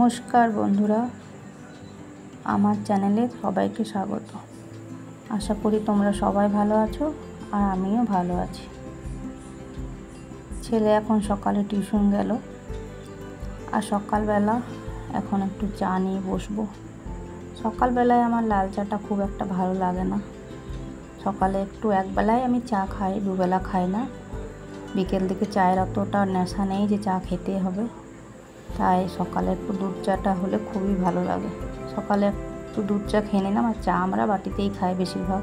নমস্কার বন্ধুরা, আমার চ্যানেলে সবাইকে স্বাগত। আশা করি তোমরা সবাই ভালো আছো আর আমিও ভালো আছি। ছেলে এখন সকালে টিউশন গেল আর সকালবেলা এখন একটু চা নিয়ে বসবো। সকালবেলায় আমার লাল চাটা খুব একটা ভালো লাগে না। সকালে একটু একবেলায় আমি চা খাই, দুবেলা খাই না। বিকেল দিকে চায়ের অতটা নেশা নেই যে চা খেতে হবে, তাই সকালে একটু দুধ চাটা হলে খুবই ভালো লাগে। সকালে একটু দুধ চা খেয়ে নিলাম। আর চা আমরা বাটিতেই খাই, বেশিরভাগ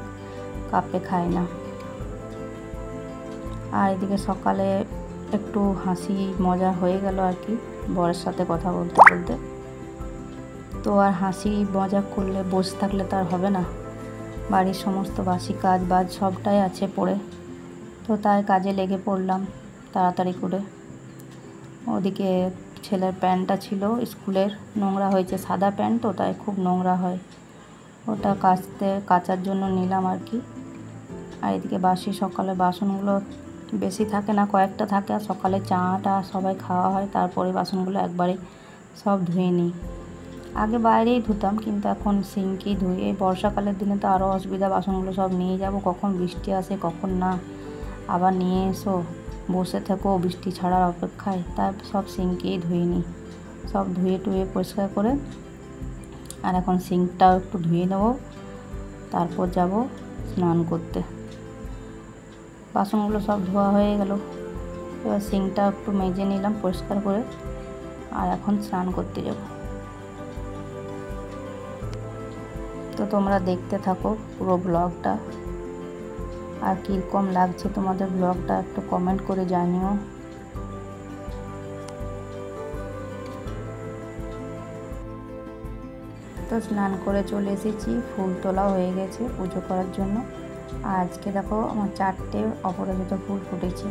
কাপে খাই না। আর এদিকে সকালে একটু হাসি মজা হয়ে গেল আর কি, বরের সাথে কথা বলতে বলতে। তো আর হাসি মজা করলে বসে থাকলে তো আর হবে না, বাড়ির সমস্ত বাসি কাজ বাজ সবটাই আছে পড়ে। তো তাই কাজে লেগে পড়লাম তাড়াতাড়ি করে। ওদিকে ছেলের প্যান্টটা ছিল স্কুলের, নোংরা হয়েছে, সাদা প্যান্ট তো তাই খুব নোংরা হয়, ওটা কাচার জন্য নিলাম আর কি। আর এদিকে বাসি সকালে বাসনগুলো বেশি থাকে না, কয়েকটা থাকে। আর সকালে চাটা সবাই খাওয়া হয়, তারপরে বাসনগুলো একবারে সব ধুয়ে নিই। আগে বাইরেই ধুতাম, কিন্তু এখন সিঙ্কেই ধুই। এই বর্ষাকালের দিনে তো আরও অসুবিধা, বাসনগুলো সব নিয়ে যাব, কখন বৃষ্টি আসে কখন না, আবার নিয়ে এসো, বসে থেকো বৃষ্টি ছাড়ার অপেক্ষায়। তাই সব সিঙ্কেই ধুয়ে নিই, সব ধুয়ে টুয়ে পরিষ্কার করে। আর এখন সিঙ্কটাও একটু ধুয়ে নেব, তারপর যাব স্নান করতে। বাসনগুলো সব ধোয়া হয়ে গেল, এবার সিঙ্কটা একটু মেজে নিলাম পরিষ্কার করে। আর এখন স্নান করতে যাব। তো তোমরা দেখতে থাকো পুরো ব্লগটা। আর কীরকম লাগছে তোমাদের ব্লগটা একটু কমেন্ট করে জানিও। তো স্নান করে চলে এসেছি, ফুল তোলা হয়ে গেছে পুজো করার জন্য। আর আজকে দেখো আমার 4টে অপরাজিত ফুল ফুটেছে,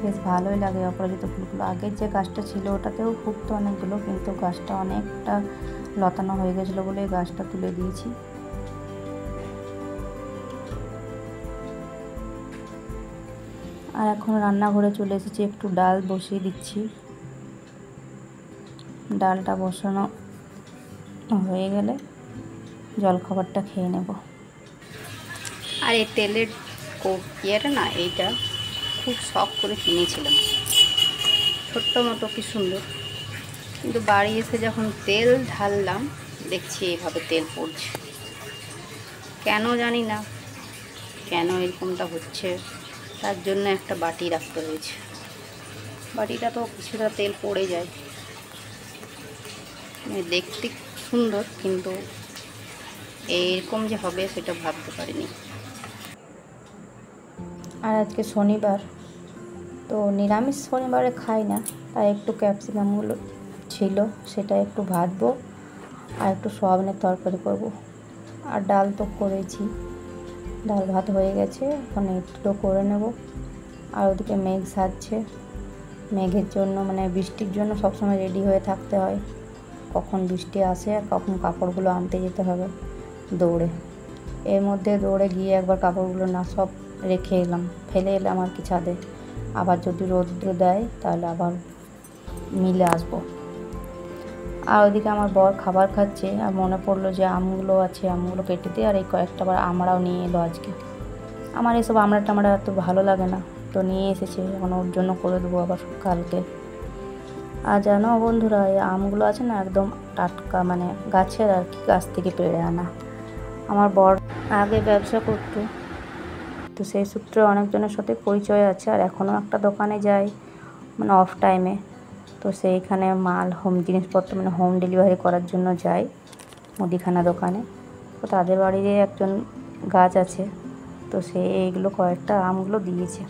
বেশ ভালোই লাগে অপরাজিত ফুলগুলো। আগের যে গাছটা ছিল ওটাতেও ফুটতো অনেকগুলো, কিন্তু গাছটা অনেকটা লতানো হয়ে গেছিলো বলে গাছটা তুলে দিয়েছি। আর এখন রান্নাঘরে চলে এসেছি, একটু ডাল বসিয়ে দিচ্ছি। ডালটা বসানো হয়ে গেলে জলখাবারটা খেয়ে নেব। আর এই তেলের ইয়েটা না, এইটা খুব শখ করে কিনেছিলাম, ছোট্ট মতো কি সুন্দর, কিন্তু বাড়ি এসে যখন তেল ঢাললাম দেখছি এইভাবে তেল পড়ছে। কেন জানি না কেন এরকমটা হচ্ছে, তার জন্য একটা বাটি রাখতে হয়েছে। বাটিটা তো কিছুটা তেল পড়ে যায়, দেখতে সুন্দর, কিন্তু এইরকম যে হবে সেটা ভাবতে পারিনি। আর আজকে শনিবার, তো নিরামিষ শনিবারে খাই না, তাই একটু ক্যাপসিকামগুলো ছিল সেটা একটু ভাজবো আর একটু সয়াবিনের তরকারি করব। আর ডাল তো করেছি, ডাল ভাত হয়ে গেছে, এখন একটু করে নেব। আর ওদিকে মেঘ সাজছে, মেঘের জন্য মানে বৃষ্টির জন্য সবসময় রেডি হয়ে থাকতে হয়, কখন বৃষ্টি আসে আর কখন কাপড়গুলো আনতে যেতে হবে দৌড়ে। এর মধ্যে দৌড়ে গিয়ে একবার কাপড়গুলো না সব রেখে এলাম, ফেলে এলাম আর কি ছাদে। আবার যদি রৌদ্র দেয় তাহলে আবার মিলে আসবো। আর ওইদিকে আমার বর খাবার খাচ্ছে, আর মনে পড়লো যে আমগুলো আছে, আমগুলো কেটে দিয়ে। আর এই কয়েকটা বার আমরাও নিয়ে এলো আজকে। আমার এসব আমড়া টামড়া এত ভালো লাগে না, তো নিয়ে এসেছে, এখন ওর জন্য করে দেবো আবার কালকে। আর জানো বন্ধুরা, এই আমগুলো আছে না একদম টাটকা, মানে গাছের আর কি, গাছ থেকে পেড়ে আনা। আমার বর আগে ব্যবসা করতো, তো সেই সূত্রে অনেকজনের সাথে পরিচয় আছে। আর এখনও একটা দোকানে যাই, মানে অফ টাইমে, তো সেইখানে মাল জিনিসপত্র মানে হোম ডেলিভারি করার জন্য যাই মুদিখানা দোকানে। তো তাদের বাড়িতে একজন গাছ আছে, তো সে এইগুলো কয়েকটা আমগুলো দিয়েছে।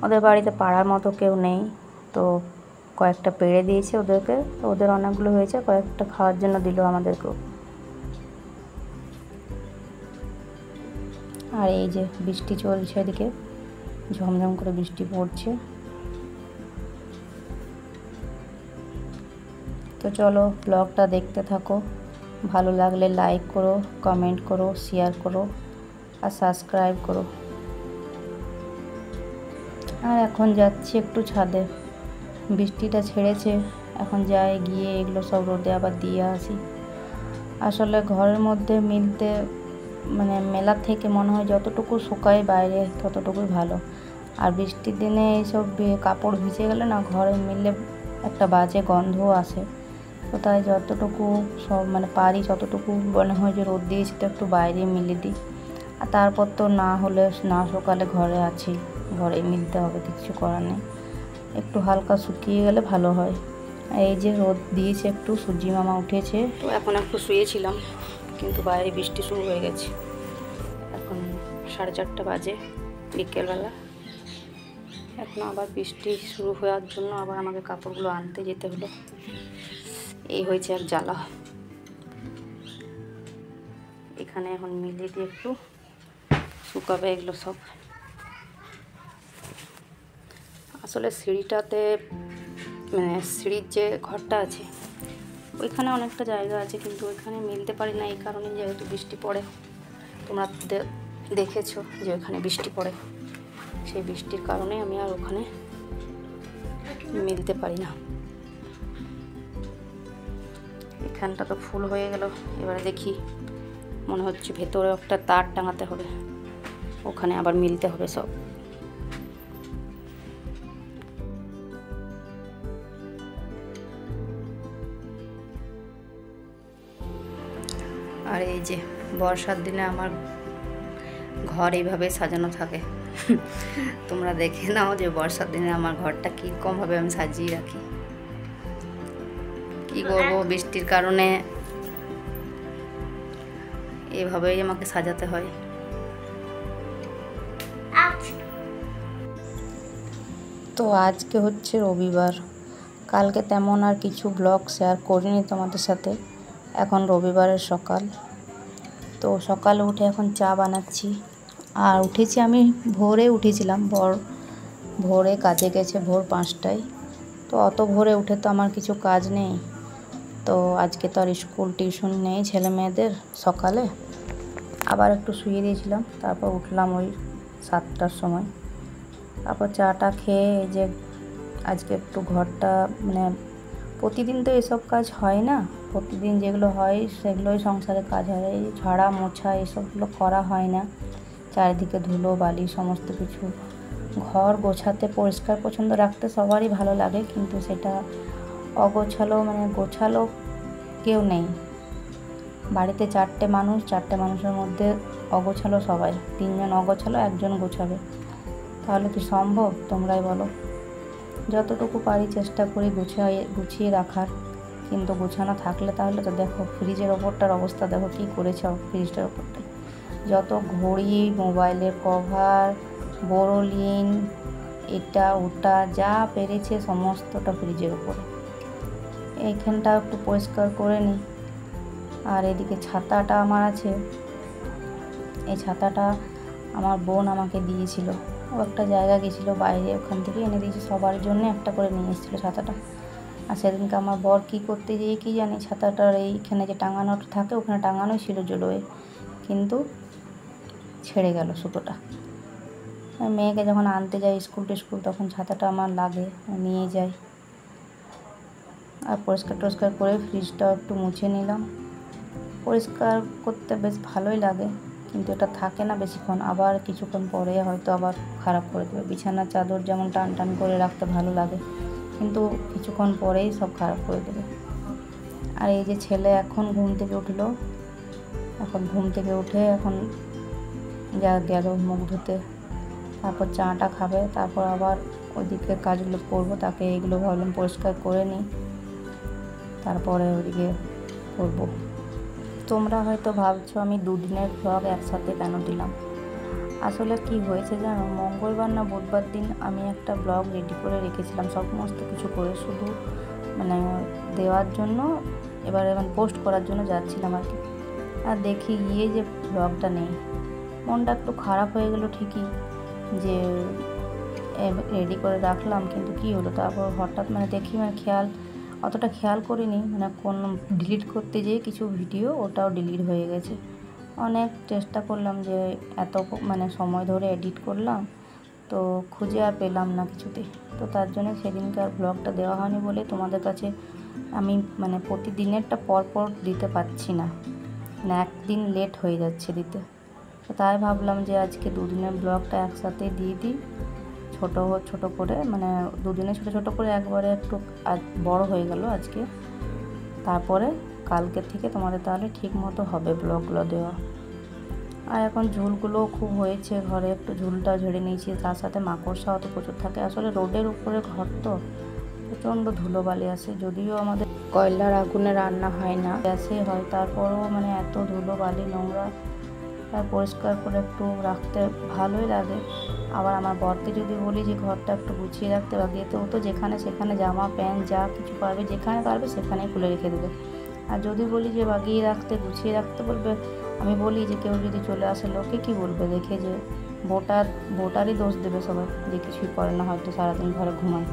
ওদের বাড়িতে পাড়ার মতো কেউ নেই, তো কয়েকটা পেড়ে দিয়েছে ওদেরকে, তো ওদের অনেকগুলো হয়েছে, কয়েকটা খাওয়ার জন্য দিল আমাদেরকেও। আর এই যে বৃষ্টি চলছে, এদিকে ঝমঝম করে বৃষ্টি পড়ছে। তো চলো ব্লগটা দেখতে থাকো, ভালো লাগলে লাইক করো, কমেন্ট করো, শেয়ার করো আর সাবস্ক্রাইব করো। আর এখন যাচ্ছি একটু ছাদে, বৃষ্টিটা ছেড়েছে, এখন যাই গিয়ে এগুলো সব রোদে আবার দিয়ে আসি। আসলে ঘরের মধ্যে মিলতে মানে মেলা থেকে মনে হয় যতটুকু শুকায় বাইরে ততটুকুই ভালো। আর বৃষ্টির দিনে এইসব কাপড় ভিজে গেলে না ঘরে মিললে একটা বাজে গন্ধও আসে। তো তাই যতটুকু সব মানে পারি ততটুকু মনে হয় যে রোদ দিয়েছি তো একটু বাইরে মিলে দিই। আর তারপর তো না হলে না সকালে ঘরে আছি, ঘরে মিলতে হবে, কিছু করার নেই। একটু হালকা শুকিয়ে গেলে ভালো হয়। এই যে রোদ দিয়েছে একটু, সূর্যি মামা উঠেছে। তো এখন একটু শুয়েছিলাম, কিন্তু বাইরে বৃষ্টি শুরু হয়ে গেছে। এখন 4:30 বাজে বিকেলবেলা। এখন আবার বৃষ্টি শুরু হওয়ার জন্য আবার আমাকে কাপড়গুলো আনতে যেতে হলো। এই হয়েছে এক জ্বালা। এখানে এখন মিলিয়ে দিয়ে একটু শুকাবে এগুলো সব। আসলে সিঁড়িটাতে মানে সিঁড়ির যে ঘরটা আছে ওইখানে অনেকটা জায়গা আছে, কিন্তু ওইখানে মিলতে পারি না এই কারণে যেহেতু বৃষ্টি পড়ে। তোমরা দেখেছো যে ওইখানে বৃষ্টি পড়ে, সেই বৃষ্টির কারণে আমি আর ওখানে মিলতে পারি না। এখানটা তো ফুল হয়ে গেল, এবারে দেখি মনে হচ্ছে ভেতরে একটা তার টাঙাতে হবে, ওখানে আবার মিলতে হবে সব। আর এই যে বর্ষার দিনে আমার ঘর এইভাবে সাজানো থাকে। তোমরা দেখে নাও যে বর্ষার দিনে আমার ঘরটা কীরকমভাবে আমি সাজিয়ে রাখি। কি করবো, বৃষ্টির কারণে এভাবেই আমাকে সাজাতে হয়। তো আজকে হচ্ছে রবিবার, কালকে তেমন আর কিছু ব্লগ শেয়ার করিনি তোমাদের সাথে। এখন রবিবারের সকাল, তো সকালে উঠে এখন চা বানাচ্ছি। আর উঠেছি আমি ভোরে উঠেছিলাম, ভোরে কাজে গেছে ভোর 5টায়। তো অত ভোরে উঠে তো আমার কিছু কাজ নেই, তো আজকে তো আর স্কুল টিউশন নেই ছেলে মেয়েদের। সকালে আবার একটু শুয়ে দিয়েছিলাম, তারপর উঠলাম ওই 7টার সময়। তারপর চাটা খেয়ে এই যে আজকে একটু ঘরটা মানে প্রতিদিন তো এসব কাজ হয় না, প্রতিদিন যেগুলো হয় সেগুলোই সংসারে কাজ হয়। এই ঝাড়া মোছা এসবগুলো করা হয় না। চারিদিকে ধুলো বালি সমস্ত কিছু, ঘর গোছাতে পরিষ্কার পছন্দ রাখতে সবারই ভালো লাগে, কিন্তু সেটা অগোছালো মানে গোছালো কেউ নেই। বাড়িতে 4টে মানুষের মধ্যে অগোছালো সবাই, 3জন অগোছালো, 1জন গোছাবে, তাহলে কি সম্ভব? তোমরাই বলো। যতটুকু পারি চেষ্টা করি গুছিয়ে রাখার, কিন্তু গোছানো থাকলে তাহলে তো দেখো ফ্রিজের ওপরটার অবস্থা দেখো কী করেছে। ফ্রিজটার ওপরটায় যত ঘড়ি, মোবাইলের কভার, বোরোলিন, এটা ওটা যা পেরেছে সমস্তটা ফ্রিজের উপরে। এইখানটা একটু পরিষ্কার করে নিই। আর এদিকে ছাতাটা আমার আছে, এই ছাতাটা আমার বোন আমাকে দিয়েছিল। ও একটা জায়গা গেছিলো বাইরে, ওখান থেকে এনে দিয়েছে, সবার জন্য একটা করে নিয়ে এসেছিলো ছাতাটা। আর সেদিনকে আমার বর কী করতে গিয়ে কি জানি ছাতাটার এইখানে যে টাঙানোটা থাকে ওখানে টাঙানোই ছিল জলোয়ে, কিন্তু ছেড়ে গেল সুতোটা। মেয়েকে যখন আনতে যাই স্কুল তখন ছাতাটা আমার লাগে, নিয়ে যাই। আর পরিষ্কার করে ফ্রিজটাও একটু মুছে নিলাম। পরিষ্কার করতে বেশ ভালোই লাগে, কিন্তু এটা থাকে না বেশিক্ষণ, আবার কিছুক্ষণ পরে হয়তো আবার খারাপ করে দেবে। বিছানার চাদর যেমন টান করে রাখতে ভালো লাগে, কিন্তু কিছুক্ষণ পরেই সব খারাপ করে দেবে। আর এই যে ছেলে এখন ঘুম থেকে উঠলো, এখন ঘুম থেকে উঠে এখন যা গেল মুখ ধুতে, তারপর চাটা খাবে, তারপর আবার ওইদিকে কাজগুলো করবো। তাকে এইগুলো ভাবলাম পরিষ্কার করে নিই, তারপরে ওইদিকে করবো। তোমরা হয়তো ভাবছো আমি 2 দিনের ব্লগ একসাথে কেন দিলাম। আসলে কি হয়েছে জানো, মঙ্গলবার না বুধবার দিন আমি একটা ব্লগ রেডি করে রেখেছিলাম সমস্ত কিছু করে, শুধু মানে দেওয়ার জন্য, এবার পোস্ট করার জন্য যাচ্ছিলাম আর কি। আর দেখি গিয়ে যে ব্লগটা নেই, মনটা একটু খারাপ হয়ে গেল ঠিকই, যে রেডি করে রাখলাম কিন্তু কি হলো। তারপর হঠাৎ দেখি অতটা খেয়াল করিনি, কোন ডিলিট করতে যেয়ে কিছু ভিডিও ওটাও ডিলিট হয়ে গেছে। অনেক চেষ্টা করলাম যে এত সময় ধরে এডিট করলাম, তো খুঁজে আর পেলাম না কিছুতে। তো তার জন্য সেদিনকে আর ব্লগটা দেওয়া হয়নি বলে তোমাদের কাছে আমি মানে প্রতিদিনেরটা পরপর দিতে পারছি না, মানে একদিন লেট হয়ে যাচ্ছে দিতে। তো তাই ভাবলাম যে আজকে দুদিনের ব্লগটা একসাথে দিয়ে দিই, ছোট ছোট করে, মানে দুদিনে ছোট ছোট করে একবারে একটু বড় হয়ে গেল আজকে। তারপরে কালকে থেকে তোমাদের তাহলে ঠিক মতো হবে ব্লগগুলো দেওয়া। আর এখন ঝুলগুলোও খুব হয়েছে ঘরে, একটু ঝুলটা ঝেড়ে নিয়েছি। তার সাথে মাকড়সাও তো প্রচুর থাকে, আসলে রোডের উপরে ঘর তো প্রচণ্ড ধুলোবালি আসে। যদিও আমাদের কয়লার আগুনে রান্না হয় না, গ্যাসে হয়, তারপরেও মানে এত ধুলোবালি নোংরা, আর পরিষ্কার করে একটু রাখতে ভালোই লাগে। আবার আমার বরকে যদি বলি যে ঘরটা একটু গুছিয়ে রাখতে বাগিয়ে, তো ও তো যেখানে সেখানে জামা প্যান্ট যা কিছু পারবে যেখানে পারবে সেখানেই খুলে রেখে দেবে। আর যদি বলি যে বাগিয়ে রাখতে গুছিয়ে রাখতে বলবে, আমি বলি যে কেউ যদি চলে আসে লোকে কী বলবে দেখে, যে ভোটারই দোষ দেবে সবাই, যে কিছুই করে না, হয়তো সারাদিন ঘরে ঘুমায়।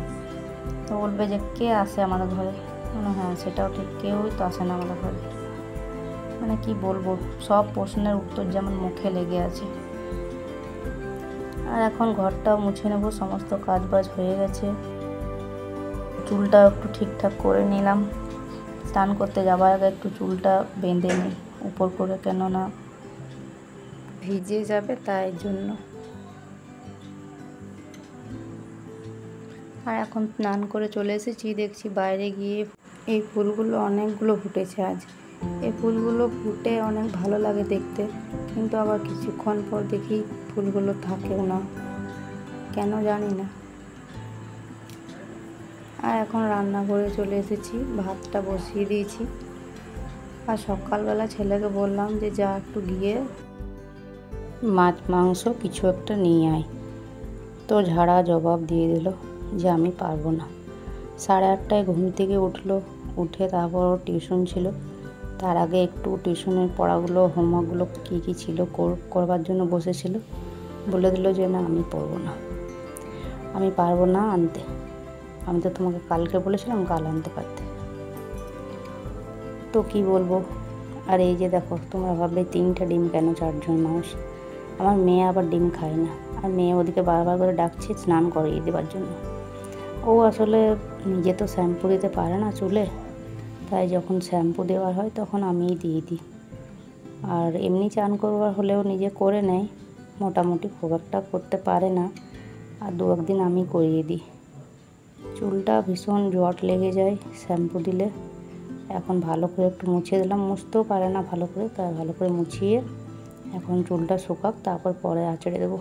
তো বলবে যে কে আসে আমাদের ঘরে, মানে হ্যাঁ সেটাও ঠিক, কেউই তো আসে না আমাদের ঘরে। মানে কি বলবো, সব প্রশ্নের উত্তর যেমন মুখে লেগে আছে। আর এখন ঘরটাও মুছে নেব, সমস্ত কাজ বাজ হয়ে গেছে। চুলটাও একটু ঠিকঠাক করে নিলাম, স্নান করতে যাওয়ার আগে একটু চুলটা বেঁধে নিই উপর করে, কেননা ভিজে যাবে তাই জন্য। আর এখন স্নান করে চলে এসেছি, দেখছি বাইরে গিয়ে এই ফুলগুলো অনেকগুলো ফুটেছে আজ। এই ফুলগুলো ফুটে অনেক ভালো লাগে দেখতে, কিন্তু আবার কিছুক্ষণ পর দেখি ফুলগুলো থাকেও না, কেন জানি না। আর এখন রান্নাঘরে চলে এসেছি, ভাতটা বসিয়ে দিয়েছি। আর সকালবেলা ছেলেকে বললাম যে যা একটু গিয়ে মাছ মাংস কিছু একটা নিয়ে আয়, তো ঝাড়া জবাব দিয়ে দিল যে আমি পারবো না। 8:30টায় ঘুম থেকে উঠে তারপর টিউশন ছিল, তার আগে একটু টিউশনের পড়াগুলো হোমওয়ার্কগুলো কী কী ছিল করবার জন্য বসেছিল, বলে দিল যে না আমি পড়বো না, আমি পারবো না আনতে, আমি তো তোমাকে কালকে বলেছিলাম কাল আনতে পারতে। তো কি বলবো। আর এই যে দেখো, তোমরা ভাবলে 3টা ডিম কেন 4জন মানুষ, আমার মেয়ে আবার ডিম খায় না, আর মেয়ে ওদিকে বারবার করে ডাকছে স্নান করিয়ে দেওয়ার জন্য। ও আসলে নিজে তো শ্যাম্পু দিতে পারে না চুলে, তাই যখন শ্যাম্পু দেওয়ার হয় তখন আমিই দিয়ে দিই। আর এমনি চান করবার হলেও নিজে করে নেয়, মোটামুটি খুব একটা করতে পারে না, আর 2-1 দিন আমি করিয়ে দিই। চুলটা ভীষণ জট লেগে যায় শ্যাম্পু দিলে। এখন ভালো করে একটু মুছে দিলাম, মুছতেও পারে না ভালো করে, তাই ভালো করে মুছিয়ে এখন চুলটা শুকাক, তারপর পরে আঁচড়ে দেবো।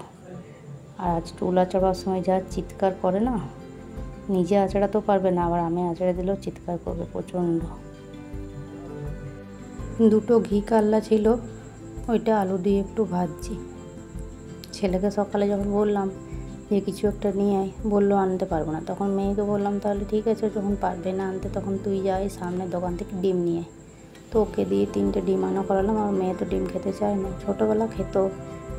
আর আজ চুল আঁচড়াবার সময় যা চিৎকার করে না, নিজে আঁচড়াতেও পারবে না, আবার আমি আঁচড়ে দিলেও চিৎকার করবে প্রচণ্ড। 2টো ঘি কাল্লা ছিল, ওইটা আলু দিয়ে একটু ভাজছি। ছেলেকে সকালে যখন বললাম যে কিছু একটা নিয়ে আয়, বললো আনতে পারবো না। তখন মেয়েকে বললাম তাহলে ঠিক আছে, যখন পারবে না আনতে তখন তুই যাই সামনের দোকান থেকে ডিম নিয়ে আয়। তো ওকে দিয়ে 3টে ডিম আনা করালাম। আর মেয়ে তো ডিম খেতে চায় না, ছোটোবেলা খেত,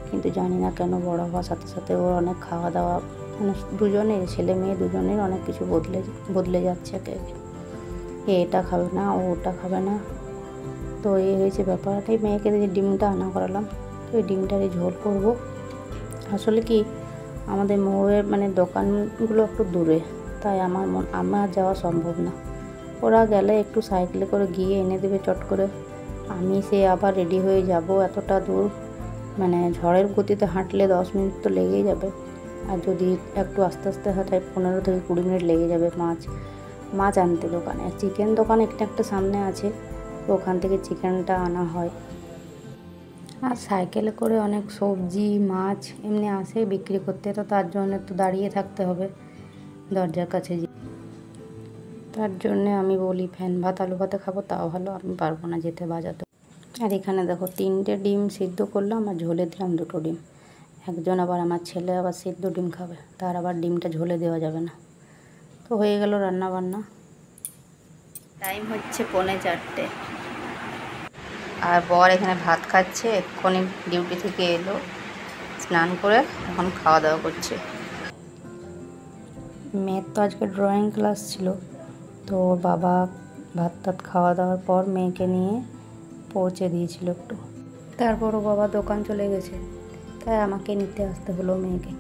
কিন্তু জানি না কেন বড় হওয়ার সাথে সাথে ওর অনেক খাওয়া দাওয়া, মানে দুজনের ছেলে মেয়ে দুজনের অনেক কিছু বদলে যাচ্ছে একে একে। এটা খাবে না, ও ওটা খাবে না, তো এই হয়েছে ব্যাপারটাই। মেয়েকে দিয়ে ডিমটা আনা করালাম, তো এই ডিমটারই ঝোল করবো। আসলে কি আমাদের মোড়ের মানে দোকানগুলো একটু দূরে, তাই আমার যাওয়া সম্ভব না। ওরা গেলে একটু সাইকেলে করে গিয়ে এনে দেবে চট করে, আমি সে আবার রেডি হয়ে যাব এতটা দূর, মানে ঝড়ের গতিতে হাঁটলে 10 মিনিট তো লেগেই যাবে, আর যদি একটু আস্তে আস্তে হাঁটাই 15 থেকে 20 মিনিট লেগে যাবে মাছ আনতে দোকানে। চিকেন দোকান একটা সামনে আছে, তো ওখান থেকে চিকেনটা আনা হয়। আর সাইকেলে করে অনেক সবজি মাছ এমনি আসে বিক্রি করতে, তো তার জন্য তো দাঁড়িয়ে থাকতে হবে দরজার কাছে। তার জন্যে আমি বলি ফ্যান ভাত আলু ভাতে খাবো, তাও ভালো, আমি পারবো না যেতে বাজাতে। আর এখানে দেখো 3টে ডিম সিদ্ধ করলাম আর ঝোলে দিলাম 2টো ডিম। একজন আবার আমার ছেলে আবার সিদ্ধ ডিম খাবে, তার আবার ডিমটা ঝোলে দেওয়া যাবে না। তো হয়ে গেল রান্না বান্না। টাইম হচ্ছে 3:45, আর বর এখানে ভাত খাচ্ছে, এক্ষুনি ডিউটি থেকে এলো, স্নান করে এখন খাওয়া দাওয়া করছে। মেয়ের তো আজকে ড্রয়িং ক্লাস ছিল, তো ওর বাবা ভাত টাত খাওয়া দাওয়ার পর মেয়েকে নিয়ে পৌঁছে দিয়েছিল একটু, তারপর ও বাবা দোকান চলে গেছে, তাই আমাকে নিতে আসতে হলো মেয়েকে।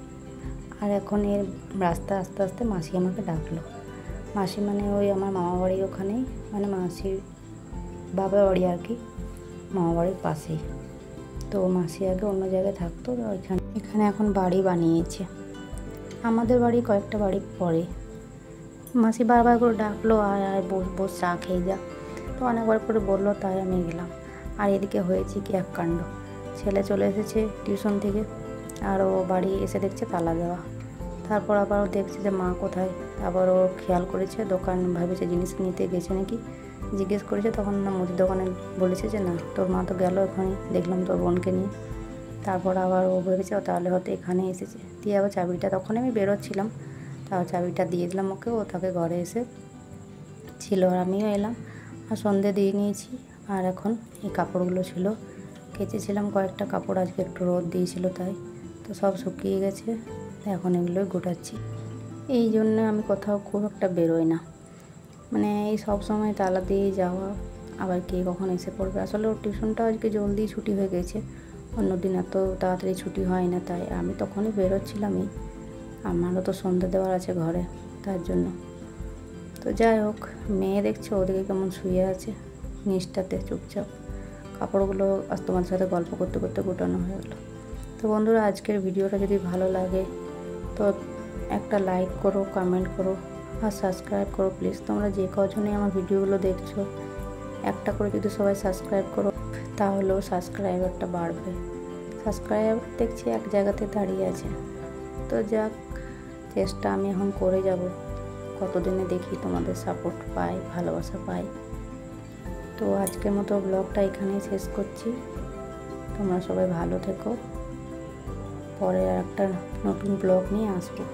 আর এখন এর রাস্তা আস্তে আস্তে মাসি আমাকে ডাকলো। মাসি মানে ওই আমার মামা বাড়ি ওখানেই, মানে মাসির বাবার বাড়ি আর কি, মামা বাড়ির পাশেই। তো মাসি আগে অন্য জায়গায় থাকতো, এখানে এখন বাড়ি বানিয়েছে। আমাদের বাড়ি কয়েকটা বাড়ি পরে। মাসি বারবার করে ডাকলো, আয় আয় বস বস, চা খেয়ে যা। তো অনেকবার করে বললো, তাই আমি গেলাম। আর এদিকে হয়েছে কি এক কাণ্ড, ছেলে চলে এসেছে টিউশন থেকে, আর ও বাড়ি এসে দেখছে তালা দেওয়া। তারপর আবার ও দেখছে যে মা কোথায়। আবার ও খেয়াল করেছে, দোকান ভাবেছে জিনিস নিতে গেছে নাকি, জিজ্ঞেস করেছে, তখন না মুদির দোকানে বলেছে যে না, তোর মা তো গেল এখানে, দেখলাম তোর বোনকে নিয়ে। তারপর আবার ও ভেবেছে তাহলে হয়তো এখানে এসেছে, দিয়ে আবার চাবিটা, তখন আমি বেরোচ্ছিলাম, তাও চাবিটা দিয়ে দিলাম ওকে, ও তাকে ঘরে এসে ছিল। আর আমিও এলাম, আর সন্ধে দিয়ে নিয়েছি। আর এখন এই কাপড়গুলো ছিল, কেচেছিলাম কয়েকটা কাপড়, আজকে একটু রোদ দিয়েছিল তাই, তো সব শুকিয়ে গেছে। এখন এগুলোই গোটাচ্ছি। এই জন্য আমি কোথাও খুব একটা বেরোই না, মানে এই সব সময় তালা দিয়ে যাওয়া, আবার কে কখন এসে পড়বে। আসলে ওর টিউশনটা আজকে জলদি ছুটি হয়ে গেছে, অন্যদিন এত তাড়াতাড়ি ছুটি হয় না, তাই আমি তখনই বেরোচ্ছিলামই, আমারও তো সন্ধ্যে দেওয়ার আছে ঘরে, তার জন্য। তো যাই হোক, মেয়ে দেখছো ওদিকে কেমন শুয়ে আছে নিচটাতে চুপচাপ, কাপড়গুলো আজ তোমাদের সাথে গল্প করতে করতে গোটানো হয়ে গেলো। তো বন্ধুরা, আজকের ভিডিওটা যদি ভালো লাগে তো একটা লাইক করো, কমেন্ট করো, আর সাবস্ক্রাইব করো প্লিজ। তোমরা যে কজনে আমার ভিডিওগুলো দেখছো, একটা করে যদি সবাই সাবস্ক্রাইব করো তাহলেও সাবস্ক্রাইবারটা বাড়বে। সাবস্ক্রাইবার দেখছি এক জায়গাতে দাঁড়িয়ে আছে। তো যাক, চেষ্টা আমি এখন করে যাব, কতদিনে দেখি তোমাদের সাপোর্ট পাই, ভালোবাসা পাই। তো আজকের মতো ব্লগটা এখানেই শেষ করছি। তোমরা সবাই ভালো থেকো, পরে একটা নতুন ব্লগ নিয়ে আসবো।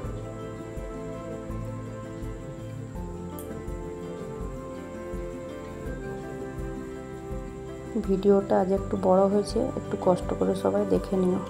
ভিডিওটা আজ একটু বড় হয়েছে, একটু কষ্ট করে সবাই দেখে নিও।